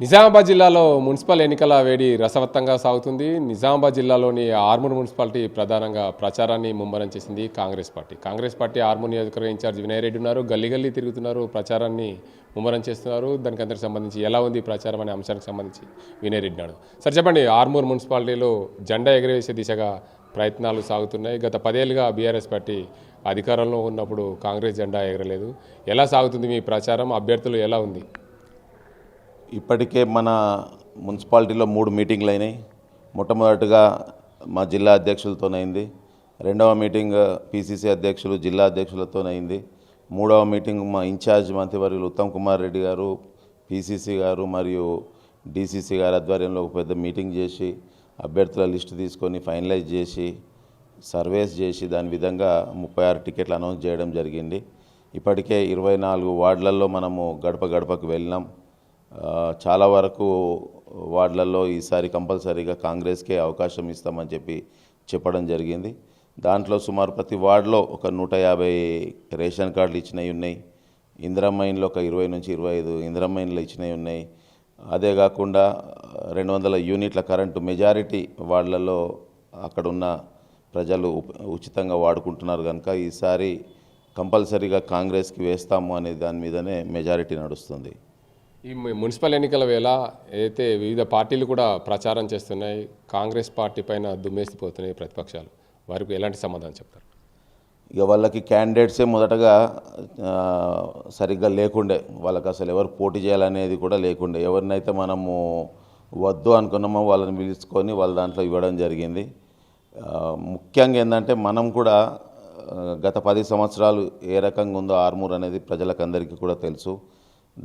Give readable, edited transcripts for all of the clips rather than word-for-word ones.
నిజామాబాద్ జిల్లాలో మున్సిపల్ ఎన్నికల వేడి రసవత్తంగా సాగుతుంది. నిజామాబాద్ జిల్లాలోని ఆర్మూర్ మున్సిపాలిటీ ప్రధానంగా ప్రచారాన్ని ముమ్మరం చేసింది కాంగ్రెస్ పార్టీ ఆర్మూర్ నియోజకవర్గ ఇన్ఛార్జ్ వినయ్ రెడ్డి ఉన్నారు. గల్లీ గల్లీ తిరుగుతున్నారు, ప్రచారాన్ని ముమ్మరం చేస్తున్నారు. దానికి అందరికి సంబంధించి ఎలా ఉంది ప్రచారం అనే అంశానికి సంబంధించి వినయ్ రెడ్డి నాడు సార్ చెప్పండి. ఆర్మూర్ మున్సిపాలిటీలో జెండా ఎగరవేసే దిశగా ప్రయత్నాలు సాగుతున్నాయి. గత 10 ఏళ్ళుగా బీఆర్ఎస్ పార్టీ అధికారంలో ఉన్నప్పుడు కాంగ్రెస్ జెండా ఎగరలేదు. ఎలా సాగుతుంది మీ ప్రచారం? అభ్యర్థులు ఎలా ఉంది? ఇప్పటికే మన మున్సిపాలిటీలో 3 మీటింగ్లు అయినాయి. మొట్టమొదటిగా మా జిల్లా అధ్యక్షులతోనైంది. రెండవ మీటింగ్ పీసీసీ అధ్యక్షులు జిల్లా అధ్యక్షులతోనైంది. మూడవ మీటింగ్ మా ఇన్ఛార్జ్ మంత్రివర్యులు ఉత్తమ్ కుమార్ రెడ్డి గారు, పీసీసీ గారు మరియు డీసీసీ గారి ఆధ్వర్యంలో ఒక పెద్ద మీటింగ్ చేసి అభ్యర్థుల లిస్టు తీసుకొని ఫైనలైజ్ చేసి సర్వేస్ చేసి దాని విధంగా 36 టికెట్లు అనౌన్స్ చేయడం జరిగింది. ఇప్పటికే 24 వార్డులలో మనము గడప గడపకు వెళ్ళినాం. చాలా వరకు వార్డులలో ఈసారి కంపల్సరీగా కాంగ్రెస్కే అవకాశం ఇస్తామని చెప్పడం జరిగింది. దాంట్లో సుమారు ప్రతి వార్డులో ఒక 150 రేషన్ కార్డులు ఇచ్చినవి ఉన్నాయి. ఇందిరమ్మ ఇండ్లు ఒక 20 నుంచి 25 ఇందిరమ్మ ఇండ్లు ఇచ్చినవి ఉన్నాయి. అదే కాకుండా 200 యూనిట్ల కరెంటు మెజారిటీ వార్డులలో అక్కడున్న ప్రజలు ఉచితంగా వాడుకుంటున్నారు కనుక ఈసారి కంపల్సరీగా కాంగ్రెస్కి వేస్తాము అనే దాని మీదనే మెజారిటీ నడుస్తుంది. ఈ మున్సిపల్ ఎన్నికల వేళ అయితే వివిధ పార్టీలు కూడా ప్రచారం చేస్తున్నాయి. కాంగ్రెస్ పార్టీ పైన దుమ్మేసిపోతున్నాయి ప్రతిపక్షాలు. వారికి ఎలాంటి సమాధానం చెప్తారు? ఇక వాళ్ళకి క్యాండిడేట్సే మొదటగా సరిగ్గా లేకుండే, వాళ్ళకి అసలు ఎవరు పోటీ చేయాలనేది కూడా లేకుండే. ఎవరినైతే మనము వద్దు అనుకున్నామో వాళ్ళని పిలుచుకొని వాళ్ళ దాంట్లో ఇవ్వడం జరిగింది. ముఖ్యంగా ఏంటంటే మనం కూడా గత 10 సంవత్సరాలు ఏ రకంగా ఉందో ఆర్మూర్ అనేది ప్రజలకు అందరికీ కూడా తెలుసు.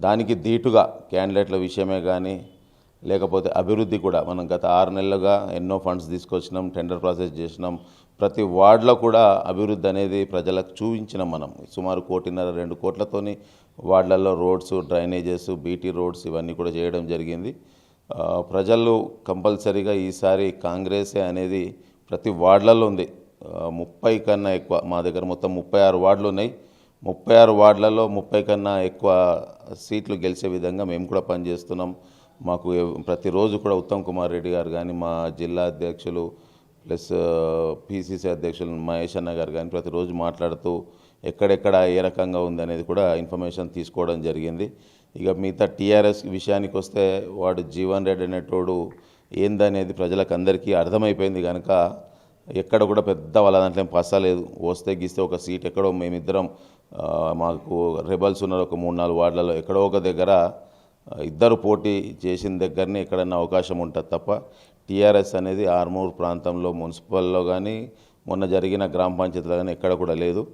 దానికి ధీటుగా క్యాండిడేట్ల విషయమే కానీ లేకపోతే అభివృద్ధి కూడా మనం గత 6 నెలలుగా ఎన్నో ఫండ్స్ తీసుకొచ్చినాం, టెండర్ ప్రాసెస్ చేసినాం. ప్రతి వార్డులో కూడా అభివృద్ధి అనేది ప్రజలకు చూపించినాం. మనం సుమారు 1.5-2 కోట్లతోని వార్డులలో రోడ్స్, డ్రైనేజెస్, బీటీ రోడ్స్ ఇవన్నీ కూడా చేయడం జరిగింది. ప్రజలు కంపల్సరీగా ఈసారి కాంగ్రెసే అనేది ప్రతి వార్డులలో ఉంది. 30 కన్నా ఎక్కువ మా దగ్గర మొత్తం 36 వార్డులు ఉన్నాయి. 36 వార్డులలో 30 కన్నా ఎక్కువ సీట్లు గెలిచే విధంగా మేము కూడా పనిచేస్తున్నాం. మాకు ప్రతిరోజు కూడా ఉత్తమ్ కుమార్ రెడ్డి గారు కానీ, మా జిల్లా అధ్యక్షులు ప్లస్ పీసీసీ అధ్యక్షులు మహేష్ అన్న గారు కానీ ప్రతిరోజు మాట్లాడుతూ ఎక్కడెక్కడ ఏ రకంగా ఉంది అనేది కూడా ఇన్ఫర్మేషన్ తీసుకోవడం జరిగింది. ఇక మిగతా టీఆర్ఎస్ విషయానికి వస్తే వాడు జీవన్ రెడ్డి అనేటోడు ఏందనేది ప్రజలకు అందరికీ అర్థమైపోయింది కనుక ఎక్కడ కూడా పెద్ద వాళ్ళ దాంట్లో పసలేదు. వస్తే గీస్తే ఒక సీట్ ఎక్కడో మేమిద్దరం మాకు రెబల్స్ ఉన్నారు ఒక 3-4 వార్డులలో ఎక్కడో ఒక దగ్గర ఇద్దరు పోటీ చేసిన దగ్గరనే ఎక్కడన్నా అవకాశం ఉంటుంది తప్ప టీఆర్ఎస్ అనేది ఆర్మూర్ ప్రాంతంలో మున్సిపల్లో కానీ మొన్న జరిగిన గ్రామ పంచాయతీలో కానీ ఎక్కడ కూడా లేదు.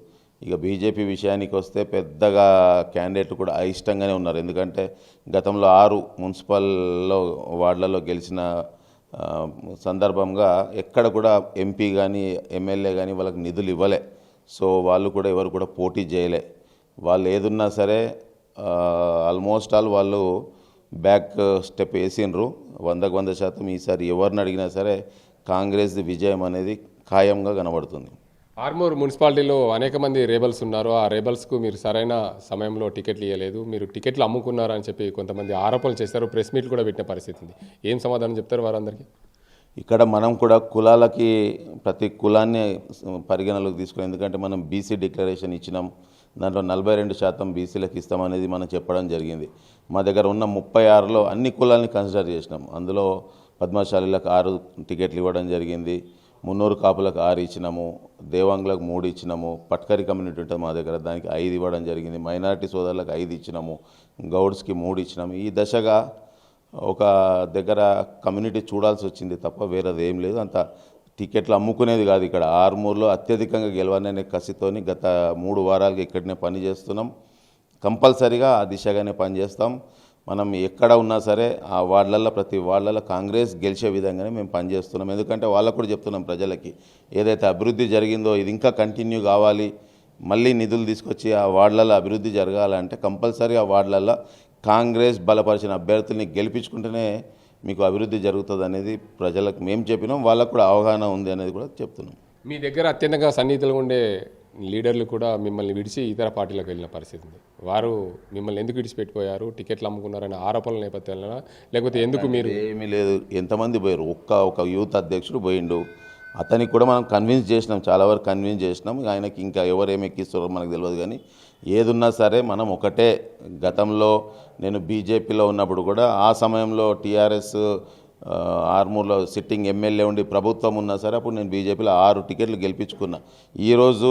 ఇక బీజేపీ విషయానికి వస్తే పెద్దగా క్యాండిడేట్లు కూడా అయిష్టంగానే ఉన్నారు. ఎందుకంటే గతంలో 6 మున్సిపల్లో వార్డులలో గెలిచిన సందర్భంగా ఎక్కడ కూడా ఎంపీ కానీ ఎమ్మెల్యే కానీ వాళ్ళకి నిధులు ఇవ్వలే. సో వాళ్ళు కూడా ఎవరు కూడా పోటీ చేయలే. వాళ్ళు ఏదున్నా సరే ఆల్మోస్ట్ ఆల్ వాళ్ళు బ్యాక్ స్టెప్ వేసిండ్రు. 100% ఈసారి ఎవరిని అడిగినా సరే కాంగ్రెస్ విజయం అనేది ఖాయంగా కనబడుతుంది. ఆర్మూర్ మున్సిపాలిటీలో అనేక మంది రేబల్స్ ఉన్నారు. ఆ రేబల్స్కు మీరు సరైన సమయంలో టికెట్లు ఇవ్వలేదు, మీరు టికెట్లు అమ్ముకున్నారు అని చెప్పి కొంతమంది ఆరోపణలు చేశారు. ప్రెస్ మీట్లు కూడా పెట్టిన పరిస్థితి ఉంది. ఏం సమాధానం చెప్తారు వారందరికీ? ఇక్కడ మనం కూడా కులాలకి ప్రతి కులాన్ని పరిగణలోకి తీసుకుని, ఎందుకంటే మనం బీసీ డిక్లరేషన్ ఇచ్చినాం. దాంట్లో 42% బీసీలకు ఇస్తామనేది మనం చెప్పడం జరిగింది. మా దగ్గర ఉన్న 36లో అన్ని కులాలని కన్సిడర్ చేసినాం. అందులో పద్మశాలిలకు 6 టికెట్లు ఇవ్వడం జరిగింది. మున్నూరు కాపులకు 6 ఇచ్చినాము, దేవాంగులకు 3 ఇచ్చినాము, పట్కరి కమ్యూనిటీ ఉంటుంది మా దగ్గర దానికి 5 ఇవ్వడం జరిగింది, మైనారిటీ సోదరులకు 5 ఇచ్చినాము, గౌడ్స్కి 3 ఇచ్చినాము. ఈ దశగా ఒక దగ్గర కమ్యూనిటీ చూడాల్సి వచ్చింది తప్ప వేరేది ఏం లేదు. అంత టికెట్లు అమ్ముకునేది కాదు. ఇక్కడ ఆర్మూర్లో అత్యధికంగా గెలవాలనే కసితోని గత 3 వారాలుగా ఇక్కడనే పని చేస్తున్నాం. కంపల్సరీగా ఆ దిశగానే పనిచేస్తాం. మనం ఎక్కడ ఉన్నా సరే ఆ వార్డులలో ప్రతి వార్డులలో కాంగ్రెస్ గెలిచే విధంగానే మేము పనిచేస్తున్నాం. ఎందుకంటే వాళ్ళకు కూడా చెప్తున్నాం ప్రజలకి ఏదైతే అభివృద్ధి జరిగిందో ఇది ఇంకా కంటిన్యూ కావాలి, మళ్ళీ నిధులు తీసుకొచ్చి ఆ వార్డులలో అభివృద్ధి జరగాలంటే కంపల్సరీ ఆ వార్డులలో కాంగ్రెస్ బలపరిచిన అభ్యర్థుల్ని గెలిపించుకుంటేనే మీకు అభివృద్ధి జరుగుతుంది అనేది ప్రజలకు మేము చెప్పినాం. వాళ్ళకు కూడా అవగాహన ఉంది అనేది కూడా చెప్తున్నాం. మీ దగ్గర అత్యంతంగా సన్నిహితులుగా ఉండే లీడర్లు కూడా మిమ్మల్ని విడిచి ఇతర పార్టీలకు వెళ్ళిన పరిస్థితి ఉంది. వారు మిమ్మల్ని ఎందుకు విడిచిపెట్టిపోయారు, టికెట్లు అమ్ముకున్నారనే ఆరోపణల నేపథ్యంలో, లేకపోతే ఎందుకు మీరు ఏమీ లేదు. ఎంతమంది పోయారు? ఒక యూత్ అధ్యక్షుడు పోయిండు. అతనికి కూడా మనం కన్విన్స్ చేసినాం, చాలా వరకు కన్విన్స్ చేసినాం. ఆయనకి ఇంకా ఎవరు ఏమి ఎక్కిస్తారో మనకు తెలియదు. కానీ ఏదున్నా సరే మనం ఒకటే. గతంలో నేను బీజేపీలో ఉన్నప్పుడు కూడా ఆ సమయంలో టీఆర్ఎస్ ఆర్మూర్లో సిట్టింగ్ ఎమ్మెల్యే ఉండి ప్రభుత్వం ఉన్నా సరే అప్పుడు నేను బీజేపీలో 6 టికెట్లు గెలిపించుకున్నా. ఈరోజు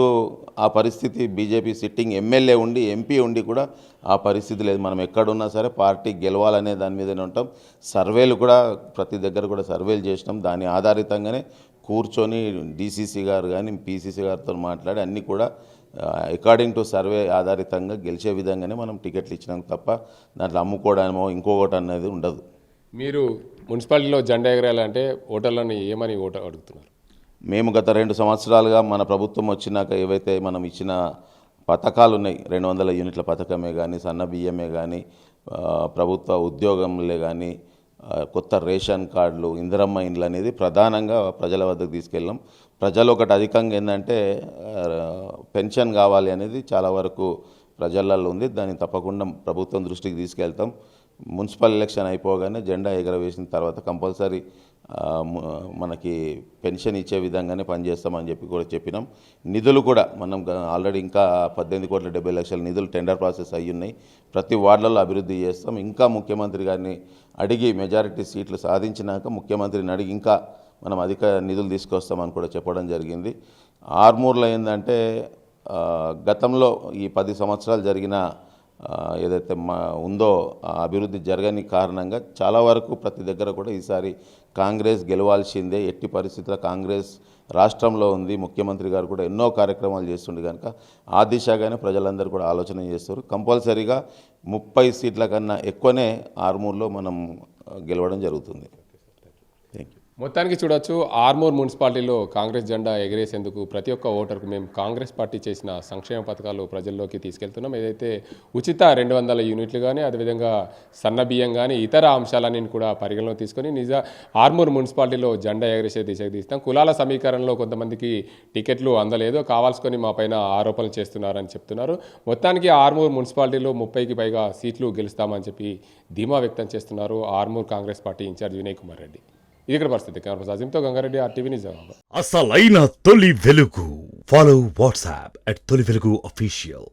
ఆ పరిస్థితి, బీజేపీ సిట్టింగ్ ఎమ్మెల్యే ఉండి ఎంపీ ఉండి కూడా ఆ పరిస్థితి లేదు. మనం ఎక్కడున్నా సరే పార్టీ గెలవాలనే దాని మీదనే ఉంటాం. సర్వేలు కూడా ప్రతి దగ్గర కూడా సర్వేలు చేసినాం. దాని ఆధారితంగానే కూర్చొని డీసీసీ గారు కానీ పీసీసీ గారితో మాట్లాడి అన్నీ కూడా అకార్డింగ్ టు సర్వే ఆధారితంగా గెలిచే విధంగానే మనం టికెట్లు ఇచ్చినాం తప్ప దాంట్లో అమ్ముకోవడమో ఇంకొకటి అనేది ఉండదు. మీరు మున్సిపాలిటీలో జెండా ఎగరాలంటే ఓటర్లను ఏమని అడుగుతున్నారు? మేము గత 2 సంవత్సరాలుగా మన ప్రభుత్వం వచ్చినాక ఏవైతే మనం ఇచ్చిన పథకాలు ఉన్నాయి, 200 యూనిట్ల పథకమే కానీ, సన్న బియ్యమే కానీ, ప్రభుత్వ ఉద్యోగంలే కానీ, కొత్త రేషన్ కార్డులు, ఇందిరమ్మ ఇండ్లు అనేది ప్రధానంగా ప్రజల వద్దకు తీసుకెళ్ళాం. ప్రజలు ఒకటి అధికంగా ఏంటంటే పెన్షన్ కావాలి అనేది చాలా వరకు ప్రజలలో ఉంది. దాన్ని తప్పకుండా ప్రభుత్వం దృష్టికి తీసుకెళ్తాం. మున్సిపల్ ఎలక్షన్ అయిపోగానే జెండా ఎగరవేసిన తర్వాత కంపల్సరీ మనకి పెన్షన్ ఇచ్చే విధంగానే పనిచేస్తామని చెప్పి కూడా చెప్పినాం. నిధులు కూడా మనం ఆల్రెడీ ఇంకా 18,70,00,000 నిధులు టెండర్ ప్రాసెస్ అయ్యి ఉన్నాయి. ప్రతి వార్డులలో అభివృద్ధి చేస్తాం. ఇంకా ముఖ్యమంత్రి గారిని అడిగి మెజారిటీ సీట్లు సాధించినాక ముఖ్యమంత్రిని అడిగి ఇంకా మనం అధిక నిధులు తీసుకొస్తామని కూడా చెప్పడం జరిగింది. ఆర్మూర్లో ఏంటంటే గతంలో ఈ 10 సంవత్సరాలు జరిగిన ఏదైతే ఉందో ఆ అభివృద్ధి జరగని కారణంగా చాలా వరకు ప్రతి దగ్గర కూడా ఈసారి కాంగ్రెస్ గెలవాల్సిందే, ఎట్టి పరిస్థితుల్లో కాంగ్రెస్ రాష్ట్రంలో ఉంది. ముఖ్యమంత్రి గారు కూడా ఎన్నో కార్యక్రమాలు చేస్తుండే కనుక ఆ దిశగానే ప్రజలందరూ కూడా ఆలోచన చేస్తారు. కంపల్సరీగా 30 సీట్ల కన్నా ఎక్కువనే ఆర్మూర్లో మనం గెలవడం జరుగుతుంది. Thank you. మొత్తానికి చూడొచ్చు, ఆర్మూర్ మున్సిపాలిటీలో కాంగ్రెస్ జెండా ఎగరేసేందుకు ప్రతి ఒక్క ఓటర్కు మేము కాంగ్రెస్ పార్టీ చేసిన సంక్షేమ పథకాలు ప్రజల్లోకి తీసుకెళ్తున్నాం. ఏదైతే ఉచిత 200 యూనిట్లు కానీ, అదేవిధంగా సన్న బియ్యం కానీ, ఇతర అంశాలన్నీ కూడా పరిగణలో తీసుకొని ఆర్మూర్ మున్సిపాలిటీలో జెండా ఎగరేసే దిశకు తీస్తాం. కులాల సమీకరణలో కొంతమందికి టికెట్లు అందలేదు, కావాల్సుకొని మా పైన ఆరోపణలు చేస్తున్నారని చెప్తున్నారు. మొత్తానికి ఆర్మూర్ మున్సిపాలిటీలో 30కి పైగా సీట్లు గెలుస్తామని చెప్పి ధీమా వ్యక్తం చేస్తున్నారు ఆర్మూర్ కాంగ్రెస్ పార్టీ ఇన్ఛార్జ్ వినయ్ కుమార్ రెడ్డి. ఇది ఇక్కడ పరిస్థితి. కెమెరా అజింతో గంగారెడ్డి, RTV నిజామాబాద్. అసలైన తొలి వెలుగు. ఫాలో వాట్సాప్ @తొలి వెలుగు అఫీషియల్.